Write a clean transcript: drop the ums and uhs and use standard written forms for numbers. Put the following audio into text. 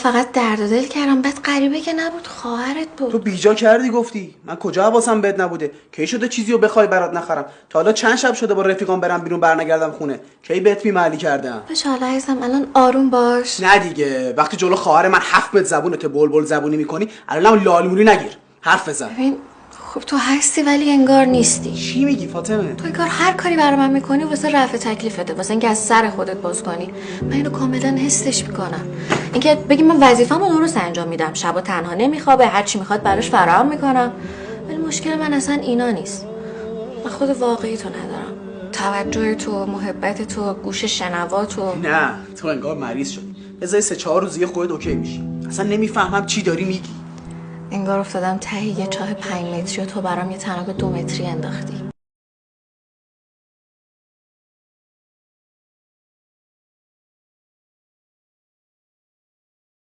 فقط درد و دل کردم. بعد غریبه که نبود، خواهرت بود. تو بیجا کردی گفتی. من کجا حواسم بهت نبوده؟ کی شده چیزی رو بخوای برات نخرم؟ تا حالا چند شب شده با رفیقام برم بیرون برنگردم خونه؟ کی بهت بی‌محلی کردم؟ باش حالا عزیزم، الان آروم باش. نه دیگه، وقتی جلو خواهر من 7 متر زبونت بلبل زبونی میکنی، الانم لالمولی نگیر. حرف بزن. ببین خب تو هستی ولی انگار نیستی. چی میگی فاطمه؟ تو انگار هر کاری برای من میکنی واسه رفع تکلیفته، واسه اینکه از سر خودت باز کنی. من اینو کاملا حسش میکنم. اینکه بگی من وظیفه‌مو درست انجام میدم، شبا تنها نمیخوابه، هر چی میخواد براش فراهم میکنم، ولی مشکل من اصلا اینا نیست. من خود واقعی تو ندارم، توجه تو، محبت تو، گوش شنوا تو. نه تو انگار مریض شدی. بذاری 3-4 روز دیگه خودت اوکی میشی. اصلا نمیفهمم چی داری میگی. انگار افتادم ته یه چاه 5 متری و تو برام یه تناب 2 متری انداختی.